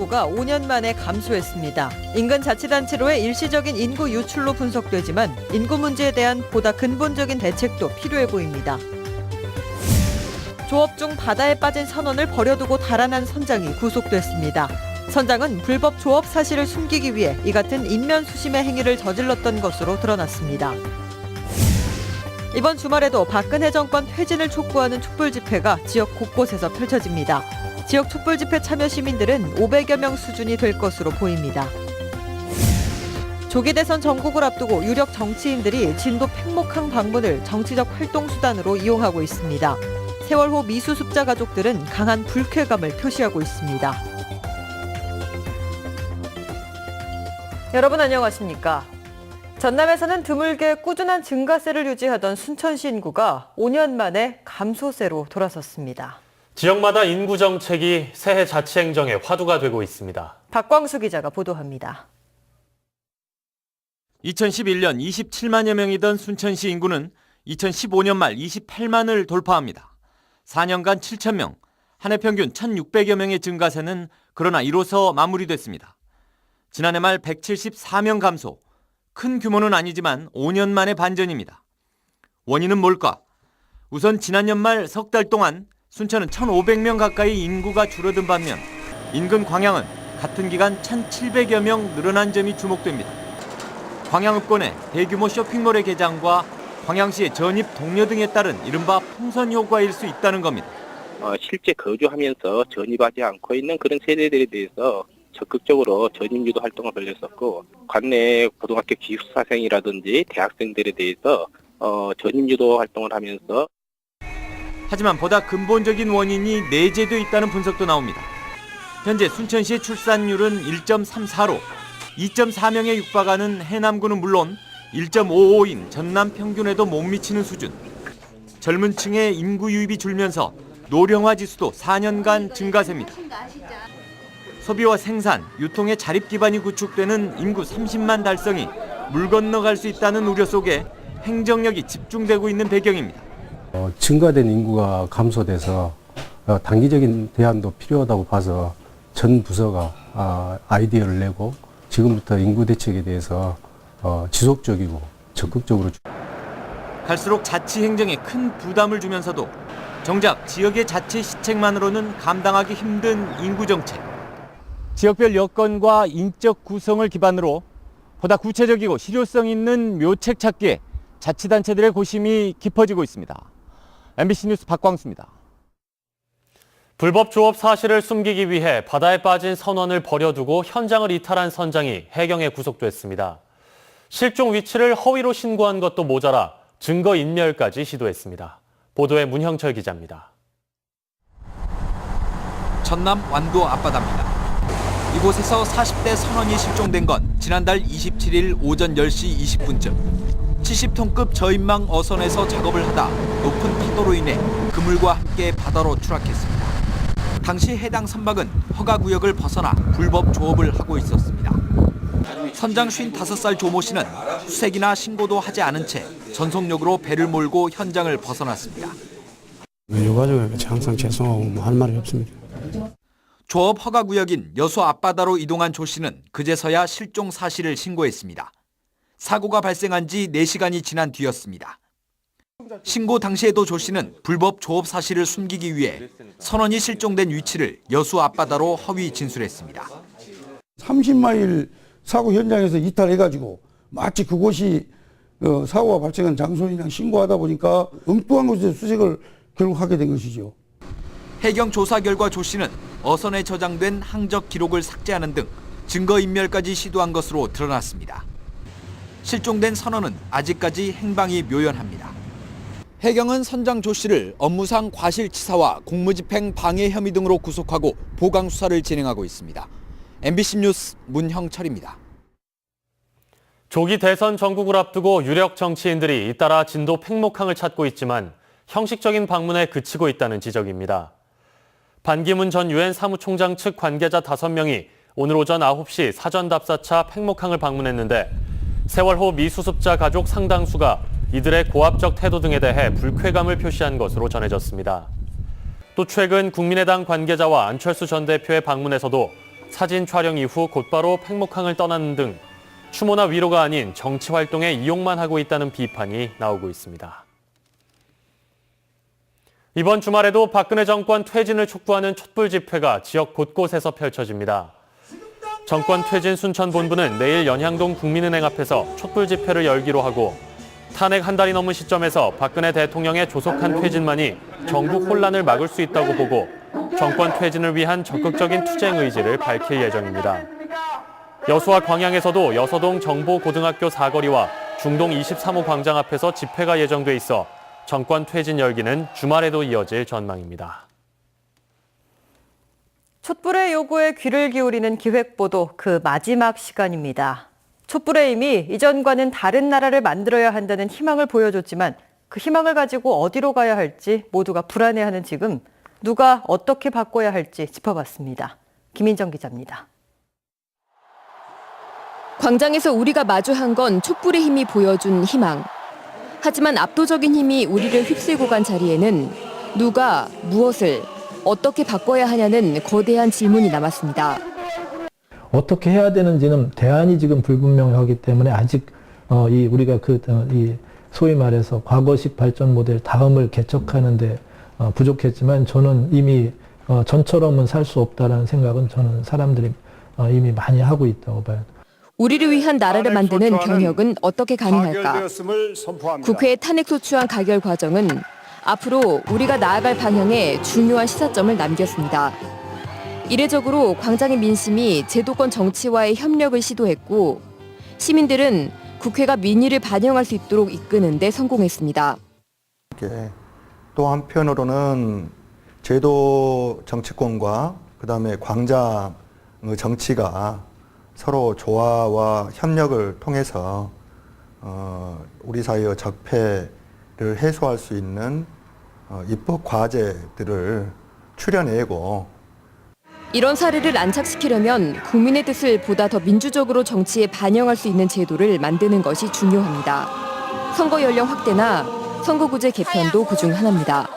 인구가 5년 만에 감소했습니다. 인근 자치단체로의 일시적인 인구 유출로 분석되지만 인구 문제에 대한 보다 근본적인 대책도 필요해 보입니다. 조업 중 바다에 빠진 선원을 버려두고 달아난 선장이 구속됐습니다. 선장은 불법 조업 사실을 숨기기 위해 이 같은 인면수심의 행위를 저질렀던 것으로 드러났습니다. 이번 주말에도 박근혜 정권 퇴진을 촉구하는 촛불 집회가 지역 곳곳에서 펼쳐집니다. 지역 촛불 집회 참여 시민들은 500여 명 수준이 될 것으로 보입니다. 조기 대선 전국을 앞두고 유력 정치인들이 진도 팽목항 방문을 정치적 활동 수단으로 이용하고 있습니다. 세월호 미수습자 가족들은 강한 불쾌감을 표시하고 있습니다. 여러분 안녕하십니까? 전남에서는 드물게 꾸준한 증가세를 유지하던 순천시 인구가 5년 만에 감소세로 돌아섰습니다. 지역마다 인구 정책이 새해 자치행정의 화두가 되고 있습니다. 박광수 기자가 보도합니다. 2011년 27만여 명이던 순천시 인구는 2015년 말 28만을 돌파합니다. 4년간 7천 명, 한 해 평균 1,600여 명의 증가세는 그러나 이로써 마무리됐습니다. 지난해 말 174명 감소, 큰 규모는 아니지만 5년 만의 반전입니다. 원인은 뭘까? 우선 지난 연말 석 달 동안 순천은 1,500명 가까이 인구가 줄어든 반면 인근 광양은 같은 기간 1,700여 명 늘어난 점이 주목됩니다. 광양읍권의 대규모 쇼핑몰의 개장과 광양시의 전입 동료 등에 따른 이른바 풍선 효과일 수 있다는 겁니다. 실제 거주하면서 전입하지 않고 있는 그런 세대들에 대해서 적극적으로 전입 유도 활동을 벌였었고, 관내 고등학교 기숙사생이라든지 대학생들에 대해서 전입 유도 활동을 하면서. 하지만 보다 근본적인 원인이 내재돼 있다는 분석도 나옵니다. 현재 순천시의 출산율은 1.34로 2.4명에 육박하는 해남구는 물론 1.55인 전남 평균에도 못 미치는 수준. 젊은 층의 인구 유입이 줄면서 노령화 지수도 4년간 증가세입니다. 소비와 생산, 유통의 자립 기반이 구축되는 인구 30만 달성이 물 건너갈 수 있다는 우려 속에 행정력이 집중되고 있는 배경입니다. 증가된 인구가 감소돼서 단기적인 대안도 필요하다고 봐서 전 부서가 아이디어를 내고 지금부터 인구 대책에 대해서 지속적이고 적극적으로. 갈수록 자치 행정에 큰 부담을 주면서도 정작 지역의 자치 시책만으로는 감당하기 힘든 인구 정책. 지역별 여건과 인적 구성을 기반으로 보다 구체적이고 실효성 있는 묘책 찾기에 자치단체들의 고심이 깊어지고 있습니다. MBC 뉴스 박광수입니다. 불법 조업 사실을 숨기기 위해 바다에 빠진 선원을 버려두고 현장을 이탈한 선장이 해경에 구속됐습니다. 실종 위치를 허위로 신고한 것도 모자라 증거 인멸까지 시도했습니다. 보도에 문형철 기자입니다. 전남 완도 앞바다입니다. 이곳에서 40대 선원이 실종된 건 지난달 27일 오전 10시 20분쯤 70톤급 저인망 어선에서 작업을 하다 높은 파도로 인해 그물과 함께 바다로 추락했습니다. 당시 해당 선박은 허가구역을 벗어나 불법 조업을 하고 있었습니다. 선장 55살 조모 씨는 수색이나 신고도 하지 않은 채 전속력으로 배를 몰고 현장을 벗어났습니다. 유가족에게 항상 죄송하고 할 말이 없습니다. 조업 허가구역인 여수 앞바다로 이동한 조 씨는 그제서야 실종 사실을 신고했습니다. 사고가 발생한 지 4시간이 지난 뒤였습니다. 신고 당시에도 조 씨는 불법 조업 사실을 숨기기 위해 선원이 실종된 위치를 여수 앞바다로 허위 진술했습니다. 30마일 사고 현장에서 이탈해가지고 마치 그곳이 사고가 발생한 장소이랑 신고하다 보니까 엉뚱한 곳에서 수색을 결국 하게 된 것이죠. 해경 조사 결과 조 씨는 어선에 저장된 항적 기록을 삭제하는 등 증거인멸까지 시도한 것으로 드러났습니다. 실종된 선원은 아직까지 행방이 묘연합니다. 해경은 선장 조 씨를 업무상 과실치사와 공무집행 방해 혐의 등으로 구속하고 보강 수사를 진행하고 있습니다. MBC 뉴스 문형철입니다. 조기 대선 전국을 앞두고 유력 정치인들이 잇따라 진도 팽목항을 찾고 있지만 형식적인 방문에 그치고 있다는 지적입니다. 반기문 전 유엔 사무총장 측 관계자 5명이 오늘 오전 9시 사전 답사차 팽목항을 방문했는데 세월호 미수습자 가족 상당수가 이들의 고압적 태도 등에 대해 불쾌감을 표시한 것으로 전해졌습니다. 또 최근 국민의당 관계자와 안철수 전 대표의 방문에서도 사진 촬영 이후 곧바로 팽목항을 떠나는 등 추모나 위로가 아닌 정치 활동에 이용만 하고 있다는 비판이 나오고 있습니다. 이번 주말에도 박근혜 정권 퇴진을 촉구하는 촛불 집회가 지역 곳곳에서 펼쳐집니다. 정권 퇴진 순천본부는 내일 연향동 국민은행 앞에서 촛불 집회를 열기로 하고 탄핵 한 달이 넘은 시점에서 박근혜 대통령의 조속한 퇴진만이 전국 혼란을 막을 수 있다고 보고 정권 퇴진을 위한 적극적인 투쟁 의지를 밝힐 예정입니다. 여수와 광양에서도 여서동 정보고등학교 사거리와 중동 23호 광장 앞에서 집회가 예정돼 있어 정권 퇴진 열기는 주말에도 이어질 전망입니다. 촛불의 요구에 귀를 기울이는 기획보도 그 마지막 시간입니다. 촛불의 힘이 이전과는 다른 나라를 만들어야 한다는 희망을 보여줬지만 그 희망을 가지고 어디로 가야 할지 모두가 불안해하는 지금 누가 어떻게 바꿔야 할지 짚어봤습니다. 김인정 기자입니다. 광장에서 우리가 마주한 건 촛불의 힘이 보여준 희망. 하지만 압도적인 힘이 우리를 휩쓸고 간 자리에는 누가 무엇을 어떻게 바꿔야 하냐는 거대한 질문이 남았습니다. 어떻게 해야 되는지는 대안이 지금 불분명하기 때문에 아직 우리가 이 소위 말해서 과거식 발전 모델 다음을 개척하는데 부족했지만 저는 이미 전처럼은 살 수 없다라는 생각은 저는 사람들이 이미 많이 하고 있다고 봐요. 우리를 위한 나라를 만드는 병역은 어떻게 가능할까? 국회에 탄핵 소추안 가결 과정은 앞으로 우리가 나아갈 방향에 중요한 시사점을 남겼습니다. 이례적으로 광장의 민심이 제도권 정치와의 협력을 시도했고 시민들은 국회가 민의를 반영할 수 있도록 이끄는 데 성공했습니다. 또 한편으로는 제도 정치권과 그다음에 광장 정치가 서로 조화와 협력을 통해서 우리 사회의 적폐를 해소할 수 있는 입법 과제들을 추려내고 이런 사례를 안착시키려면 국민의 뜻을 보다 더 민주적으로 정치에 반영할 수 있는 제도를 만드는 것이 중요합니다. 선거 연령 확대나 선거구제 개편도 그중 하나입니다.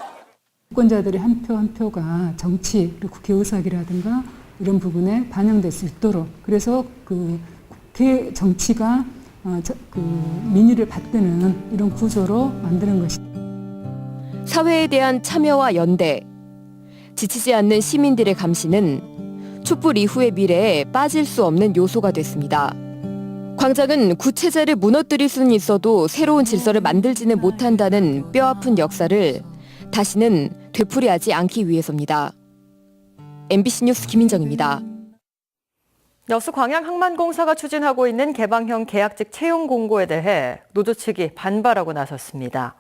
유권자들의 한 표 한 표가 정치, 그리고 국회 의석이라든가 이런 부분에 반영될 수 있도록 그래서 그 국회 정치가 민의를 받드는 이런 구조로 만드는 것입니다. 사회에 대한 참여와 연대, 지치지 않는 시민들의 감시는 촛불 이후의 미래에 빠질 수 없는 요소가 됐습니다. 광장은 구체제를 무너뜨릴 수는 있어도 새로운 질서를 만들지는 못한다는 뼈아픈 역사를 다시는 되풀이하지 않기 위해서입니다. MBC 뉴스 김인정입니다. 여수 광양항만공사가 추진하고 있는 개방형 계약직 채용 공고에 대해 노조 측이 반발하고 나섰습니다.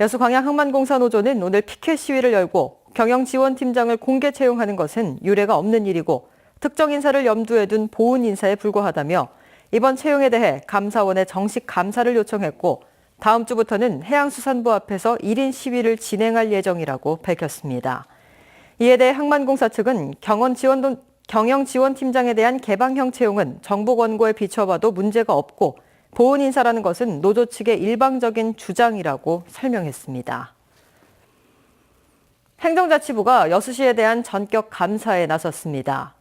여수 광양항만공사 노조는 오늘 피켓 시위를 열고 경영지원팀장을 공개 채용하는 것은 유례가 없는 일이고 특정 인사를 염두에 둔 보훈 인사에 불과하다며 이번 채용에 대해 감사원에 정식 감사를 요청했고 다음 주부터는 해양수산부 앞에서 1인 시위를 진행할 예정이라고 밝혔습니다. 이에 대해 항만공사 측은 경영지원팀장에 대한 개방형 채용은 정부 권고에 비춰봐도 문제가 없고 보훈 인사라는 것은 노조 측의 일방적인 주장이라고 설명했습니다. 행정자치부가 여수시에 대한 전격 감사에 나섰습니다.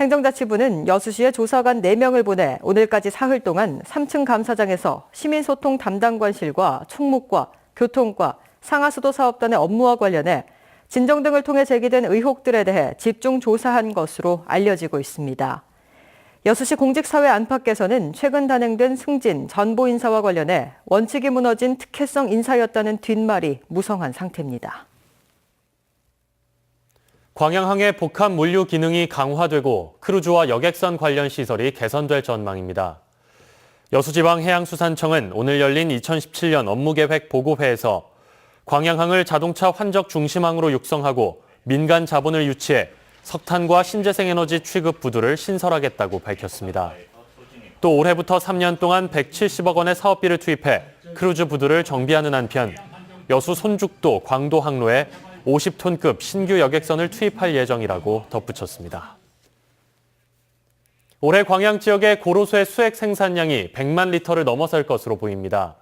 행정자치부는 여수시에 조사관 4명을 보내 오늘까지 사흘 동안 3층 감사장에서 시민소통 담당관실과 총무과, 교통과, 상하수도 사업단의 업무와 관련해 진정 등을 통해 제기된 의혹들에 대해 집중 조사한 것으로 알려지고 있습니다. 여수시 공직사회 안팎에서는 최근 단행된 승진, 전보 인사와 관련해 원칙이 무너진 특혜성 인사였다는 뒷말이 무성한 상태입니다. 광양항의 복합 물류 기능이 강화되고 크루즈와 여객선 관련 시설이 개선될 전망입니다. 여수지방해양수산청은 오늘 열린 2017년 업무계획 보고회에서 광양항을 자동차 환적 중심항으로 육성하고 민간 자본을 유치해 석탄과 신재생에너지 취급 부두를 신설하겠다고 밝혔습니다. 또 올해부터 3년 동안 170억 원의 사업비를 투입해 크루즈 부두를 정비하는 한편 여수 손죽도 광도 항로에 50톤급 신규 여객선을 투입할 예정이라고 덧붙였습니다. 올해 광양 지역의 고로쇠 수액 생산량이 100만 리터를 넘어설 것으로 보입니다.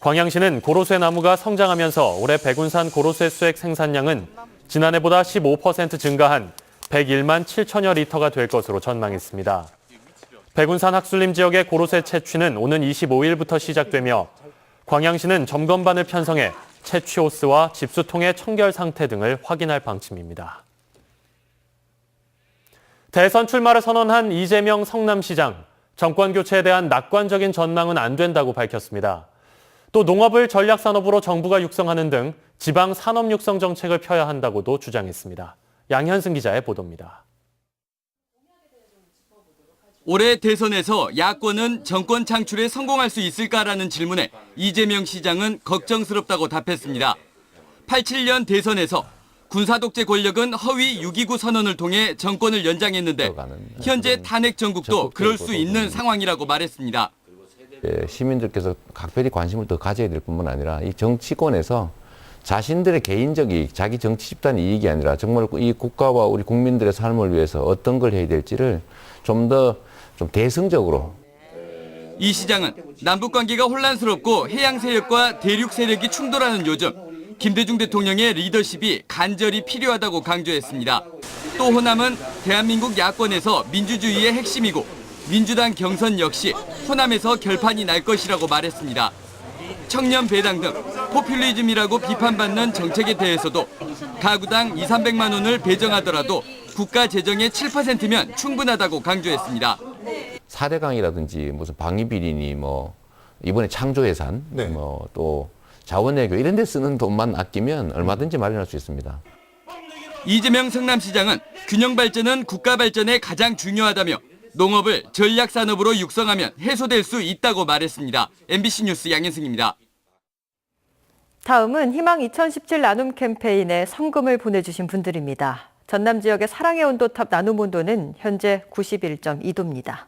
광양시는 고로쇠 나무가 성장하면서 올해 백운산 고로쇠 수액 생산량은 지난해보다 15% 증가한 101만 7천여 리터가 될 것으로 전망했습니다. 백운산 학술림 지역의 고로쇠 채취는 오는 25일부터 시작되며 광양시는 점검반을 편성해 채취 호스와 집수통의 청결 상태 등을 확인할 방침입니다. 대선 출마를 선언한 이재명 성남시장. 정권 교체에 대한 낙관적인 전망은 안 된다고 밝혔습니다. 또 농업을 전략산업으로 정부가 육성하는 등 지방 산업 육성 정책을 펴야 한다고도 주장했습니다. 양현승 기자의 보도입니다. 올해 대선에서 야권은 정권 창출에 성공할 수 있을까라는 질문에 이재명 시장은 걱정스럽다고 답했습니다. 87년 대선에서 군사독재 권력은 허위 6.29 선언을 통해 정권을 연장했는데 현재 탄핵 정국도 그럴 수 있는 상황이라고 말했습니다. 시민들께서 각별히 관심을 더 가져야 될 뿐만 아니라 이 정치권에서 자신들의 개인적 이익, 자기 정치 집단 이익이 아니라 정말 이 국가와 우리 국민들의 삶을 위해서 어떤 걸 해야 될지를 좀 대승적으로. 이 시장은 남북관계가 혼란스럽고 해양 세력과 대륙 세력이 충돌하는 요즘 김대중 대통령의 리더십이 간절히 필요하다고 강조했습니다. 또 호남은 대한민국 야권에서 민주주의의 핵심이고 민주당 경선 역시 호남에서 결판이 날 것이라고 말했습니다. 청년 배당 등 포퓰리즘이라고 비판받는 정책에 대해서도 가구당 200~300만 원을 배정하더라도 국가 재정의 7%면 충분하다고 강조했습니다. 4대강이라든지 무슨 방위비리니 이번에 창조예산 또 자원외교 이런 데 쓰는 돈만 아끼면 얼마든지 마련할 수 있습니다. 이재명 성남시장은 균형 발전은 국가 발전에 가장 중요하다며 농업을 전략산업으로 육성하면 해소될 수 있다고 말했습니다. MBC 뉴스 양현승입니다. 다음은 희망 2017 나눔 캠페인에 성금을 보내주신 분들입니다. 전남 지역의 사랑의 온도탑 나눔 온도는 현재 91.2도입니다.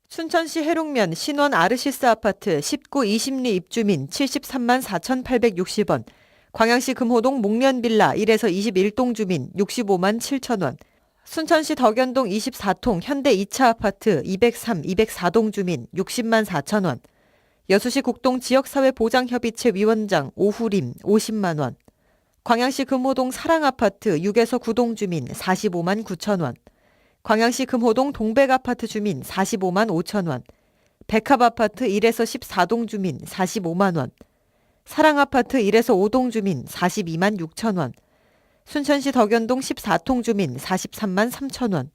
춘천시 해롱면 신원 아르시스 아파트 19, 20리 입주민 73만 4,860원, 광양시 금호동 목련빌라 1에서 21동 주민 65만 7천 원, 순천시 덕연동 24통 현대 2차 아파트 203, 204동 주민 60만 4천 원, 여수시 국동 지역사회보장협의체 위원장 오후림 50만 원, 광양시 금호동 사랑아파트 6에서 9동 주민 45만 9천 원, 광양시 금호동 동백아파트 주민 45만 5천 원, 백합아파트 1에서 14동 주민 45만 원, 사랑아파트 1에서 5동 주민 42만 6천 원, 순천시 덕연동 14통 주민 43만 3천 원,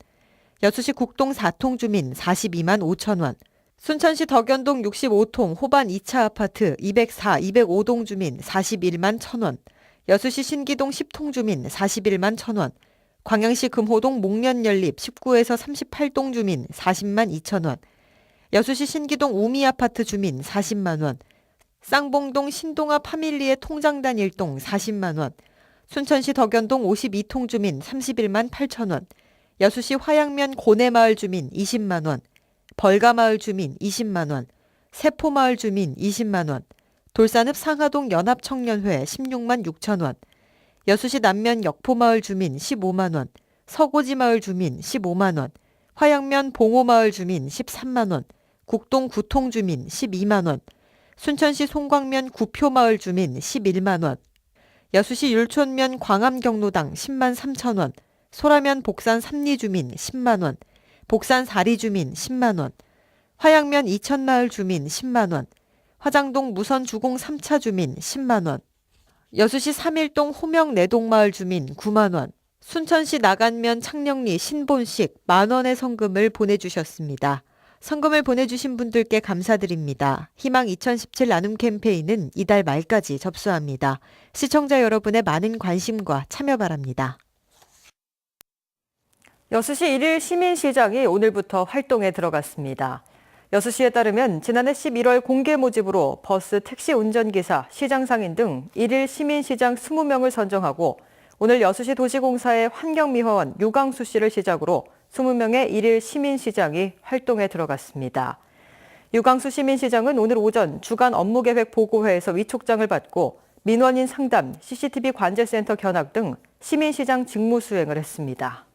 여수시 국동 4통 주민 42만 5천 원, 순천시 덕연동 65통 호반 2차 아파트 204, 205동 주민 41만 1천 원, 여수시 신기동 10통 주민 41만 1천 원, 광양시 금호동 목련연립 19에서 38동 주민 40만 2천 원, 여수시 신기동 우미아파트 주민 40만 원, 쌍봉동 신동아 파밀리의 통장단 1동 40만 원, 순천시 덕연동 52통 주민 31만 8천 원, 여수시 화양면 고내마을 주민 20만 원, 벌가마을 주민 20만 원, 세포마을 주민 20만 원, 돌산읍 상하동 연합청년회 16만 6천 원, 여수시 남면 역포마을 주민 15만 원, 서고지마을 주민 15만 원, 화양면 봉오마을 주민 13만 원, 국동 구통 주민 12만 원, 순천시 송광면 구표마을 주민 11만 원, 여수시 율촌면 광암경로당 10만 3천 원, 소라면 복산 3리 주민 10만 원, 복산 4리 주민 10만 원, 화양면 이천마을 주민 10만 원, 화장동 무선 주공 3차 주민 10만 원, 여수시 3일동 호명 내동마을 주민 9만 원, 순천시 나간면 창녕리 신본식 만원의 성금을 보내주셨습니다. 성금을 보내주신 분들께 감사드립니다. 희망 2017 나눔 캠페인은 이달 말까지 접수합니다. 시청자 여러분의 많은 관심과 참여 바랍니다. 여수시 1일 시민시장이 오늘부터 활동에 들어갔습니다. 여수시에 따르면 지난해 11월 공개 모집으로 버스, 택시 운전기사, 시장 상인 등 1일 시민시장 20명을 선정하고 오늘 여수시 도시공사의 환경미화원 유광수 씨를 시작으로 20명의 1일 시민시장이 활동에 들어갔습니다. 유광수 시민시장은 오늘 오전 주간 업무계획 보고회에서 위촉장을 받고 민원인 상담, CCTV 관제센터 견학 등 시민시장 직무 수행을 했습니다.